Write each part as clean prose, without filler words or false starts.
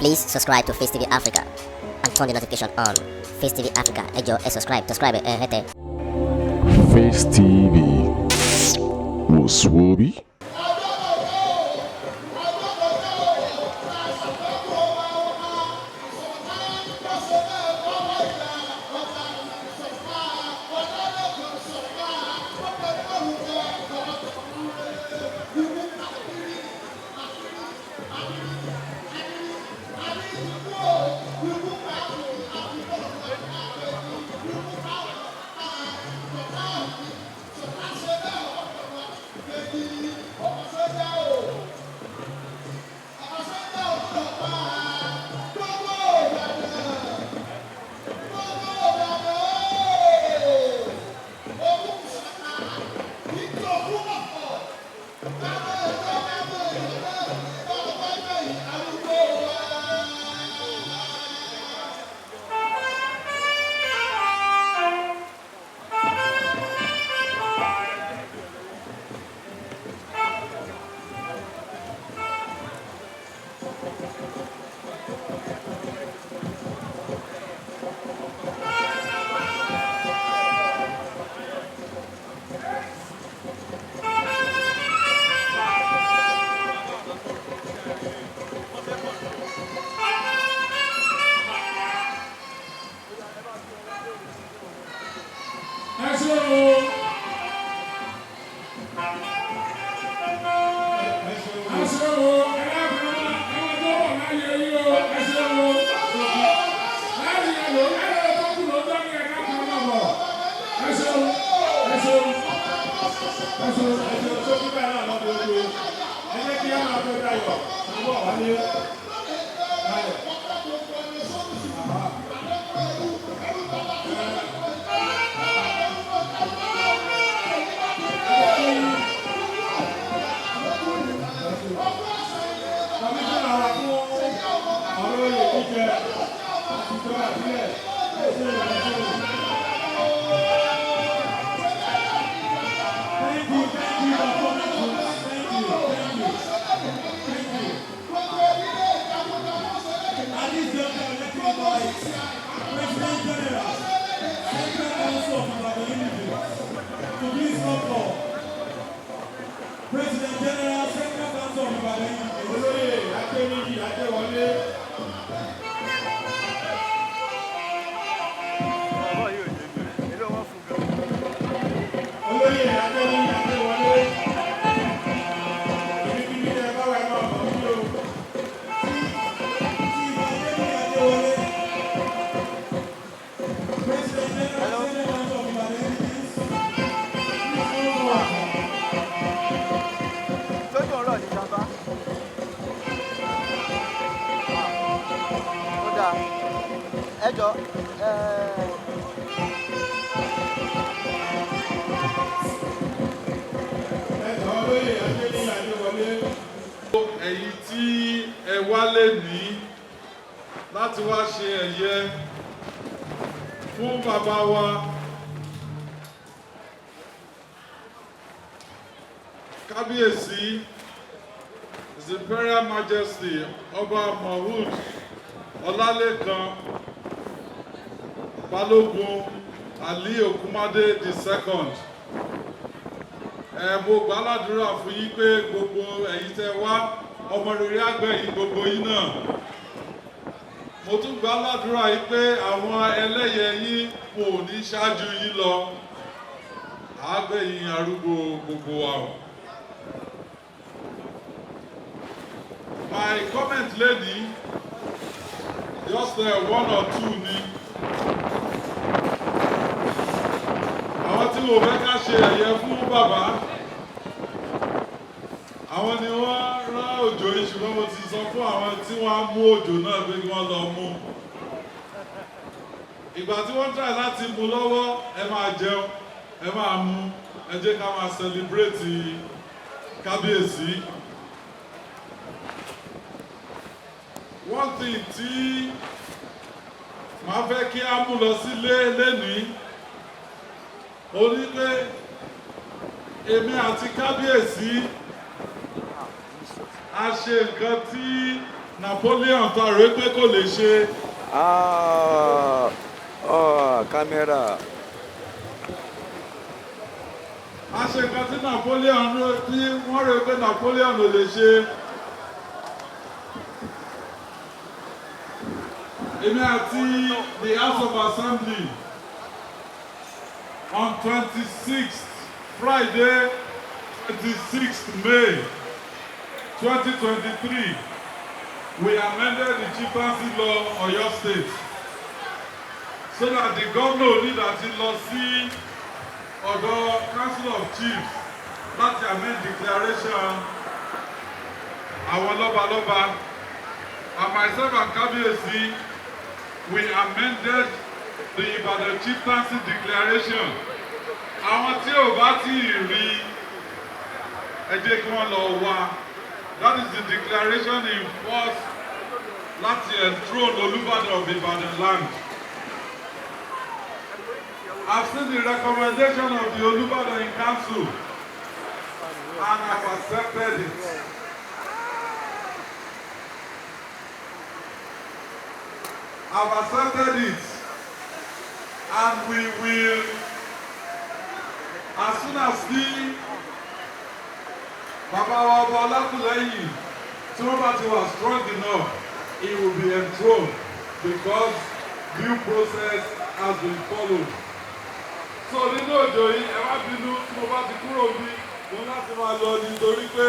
Please subscribe to Facetv Africa and turn the notification on. Facetv Africa, ẹ jọ̀ọ́, subscribe, hete. Face TV was Swoby. Èyí tí ẹ wá lẹ́ni láti wá ṣe ẹ̀yẹ fún bàbá wa Kábíyèsí His Imperial Majesty Ọba Mahood Ọlálékan Balógun Ali Ogunmade II. Mo gbàládùra fún yín pé gbogbo ẹ̀yin tẹ́ wá ọmọ rere àgbẹ̀yìn gbogbo yín náà. Mo tún gbàládùra yín pé àwọn ẹlẹ́yẹ yín kò ní ṣáájú yín lọ. Àgbẹ̀yìn arúgbó gbogbo wa. My comment lady, just one or two ni. Àwọn tí mo fẹ́ ká ṣe ẹ̀yẹ fún bàbá, àwọn ni wọ́n rán òjò yìí, ṣùgbọ́n mo ti sọ fún àwọn tí wọ́n á mú òjò náà pé kí wọ́n lọ mú. Ìgbà tí wọ́n try láti mú lọ́wọ́, ẹ máa jẹun, ẹ máa mú, ẹ jẹ́ ká máa celebrate Kábíyèsí. One thing tí màá fẹ́ kí á mú lọ sílé lénìí, ó ní pé èmi àti Kábíyèsí a ṣe nǹkan tí Napoleon ta rò pé kò lè ṣe. Kámẹ́rà. A ṣe nǹkan tí Napoleon tí wọ́n rò pé Napoleon ò lè ṣe. Èmi àti the House of Assembly on 26th Friday 26th May 2023 we amended the chieftaincy law Oyo State so that the governor need àti lọ sí ọ̀dọ̀ Council of Chiefs láti amend declaration àwọn lọ́balọ́ba and myself and Kábíyèsí we amended the Ibadan chieftaincy declaration. Àwọn tí ò bá tí ì rí ẹ jẹ́ kí wọ́n lọ wá. That is the declaration in force láti enthrone Olúbàdàn of Ibadan land. I've seen the recommendation of the Olúbàdàn in council and I've accepted it. I've accepted it and we will, as soon as the Baba wa Ọba Ọlákùlẹ́yìn tí wọ́n bá ti wà strong enough, he will be enthroned because due process has been followed. So nínú òjò yìí ẹ má bínú tí mo bá ti kúrò bí mo láti máa lọ nítorí pé.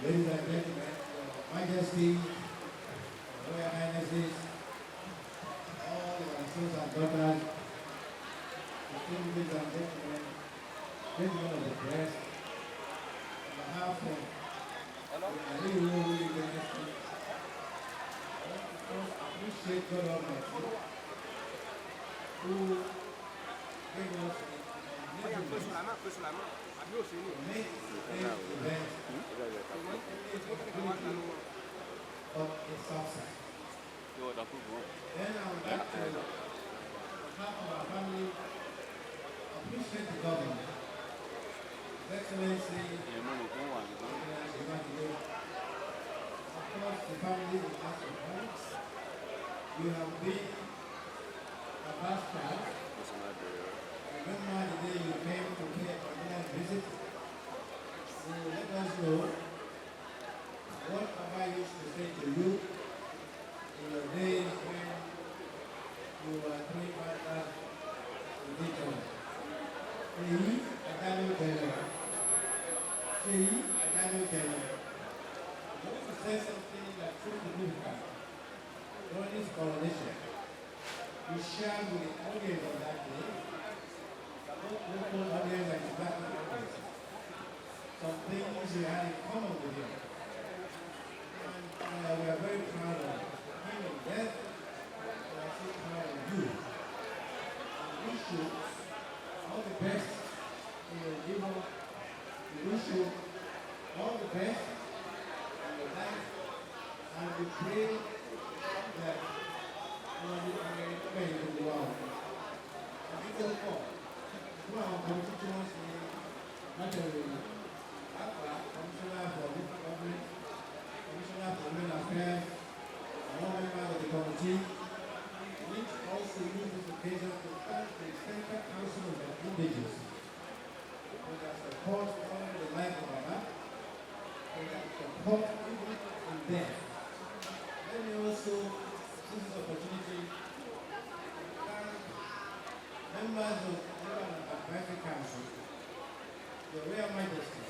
Ladies and gentlemen, Your Majesty, Royal Highnesses, all your sons and daughters, ladies and gentlemen, gentlemen of the press, on behalf of the really dynasty, I want to first appreciate God Almighty who gave us a make this event of a success. Then I would like to, on behalf of our family, appreciate the government, His Excellency, of course, the family is not surprised. You have been a bastard. Remember the day you came to pay a ordinary visit? So let us know what Baba used to say to you in your days when you were three partners with each other. Seyi, Seyi, I want to say something that truly significant. During his coronation, you shared with the audience of that day, local audience and international audience, some things you had in common with him. And we are very proud of him and death. We are so proud of you. And we wish you all the best in your endeavor. We wish you all the best in your life. And we pray that you will be in the world. And we go for our constituents in Nigeria. Commissioner for Local Government, Commissioner for Women Affairs, and all members of the committee, which also use this occasion to thank the Central Council of the Indigenous for their support following the life of Baba, for their support even in death. Let me also use this opportunity to thank members of the Advisory Council, Your Royal Majesty,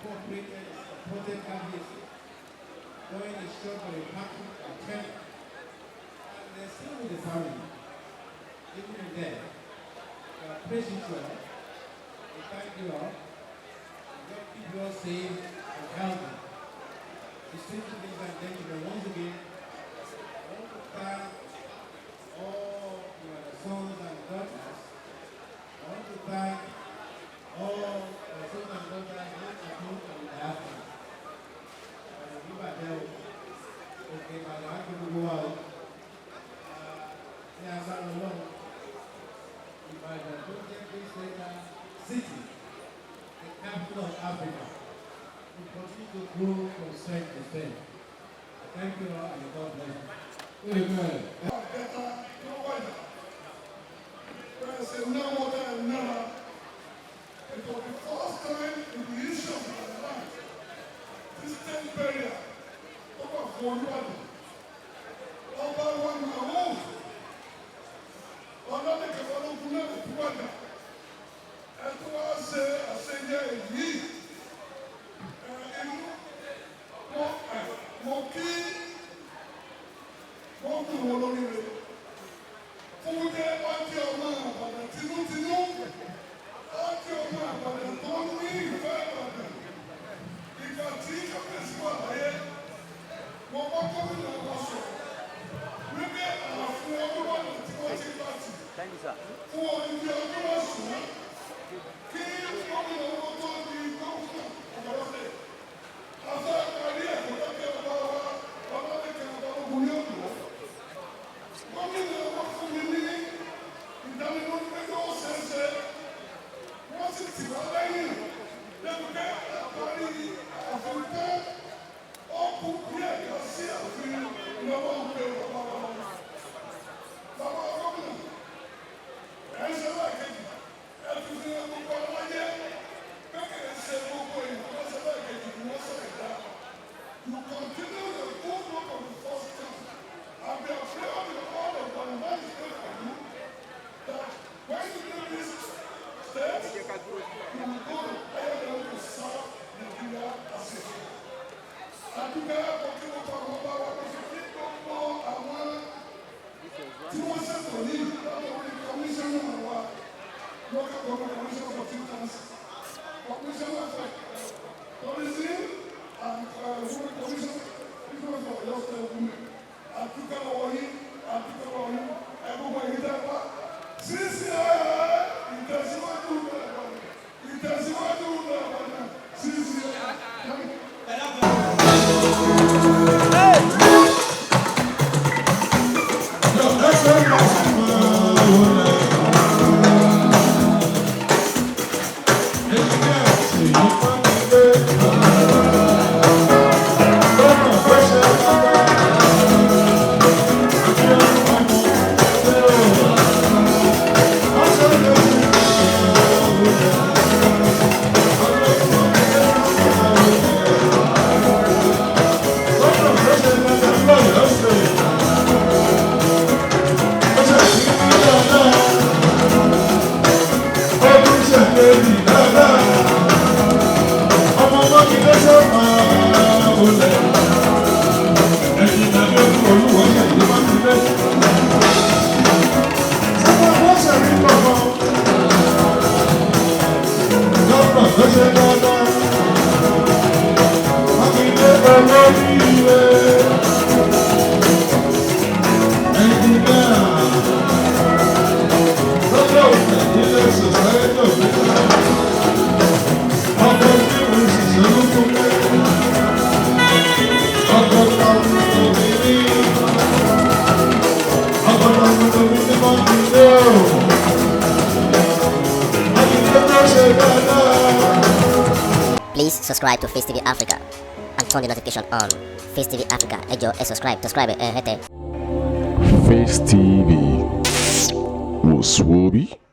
cooperated and supported Kábíyèsí during the struggle in Makinde and Seyi. And they're still with the family, even in death. We appreciate you all. We thank you all. God keep you all safe and healthy. Distinguished ladies and gentlemen, once again, I want to thank all your sons and daughters. I want to thank all your sons and daughters both at home and in the diaspora. bàjẹ́ o. Òkè Ìbàdàn á kí gbogbo wa o. Ní agbára Ọlọ́run, Ibadan tó jẹ́ Christian city, the capital of Africa, will continue to grow from strength to strength. Thank you all and God bless you. Amen. And for the first time in the history of my life, this state barrier over for Ibadan, over one move, another Kabalokuna of Ibadan, and to us a senior ye, Moki, Moki Wolori, Fude, Ati Oma, Tinu, Ati Oma, Tonu, ìfẹ́ Ìbàdàn, ìgbà tí kábíyèsí wà láyé, mo bá gómìnà wa sọ̀rọ̀, wípé àfún ọdún wọ̀nà tí wọ́n ti bá ti, fún odidi ọdún ọ̀sùn, kí gómìnà wọn tó di gómìnà ọ̀gọ́dọ̀dẹ̀. Afẹ́ parí ẹ̀kọ́ tọ́kẹ́ ọba wa, ọlọ́dẹ̀kẹ́ ọba ogun ní òdò. Gómìnà wọn fún mi ní ìdánilójú pé kí wọ́n ṣẹ̀ṣẹ̀. Wọ́n sì tì wá lẹ́yìn lẹ́nu pé àparí àfihàn ọkù díẹ̀ lọ sí àfihàn lọ́wọ́ pé bàbá wa. Bàbá gómìnà, ẹ̀ ń ṣe láìkejì, ẹ̀ fi fi gbogbo ọláyé, pé kì í ṣe gbogbo ìlú lọ́sẹ̀ láìkejì ni wọ́n sọ̀rọ̀ ìdá. You continue the good work of the first time, and we are proud of all of the man is good for you, that when you do this step, you will go higher level to serve Nigeria as a whole. Adúgbò ọkọ̀ ọkọ̀ ọba wa kò fi gbogbo àwọn tí wọ́n ṣètò ní lórí commissioner wa local government commissioner for two councils, commissioner for tourism and women commissioner for health and women. Adúgbò wọ̀nyí ẹgbẹ́ wọ̀nyí dábàá sísè ìtẹ̀síwájú náà sísè. Please subscribe to Face TV Africa and turn the notification on. Face TV Africa, ẹ jọ̀ọ́ ẹ subscribe, hete. Face TV was Swoby.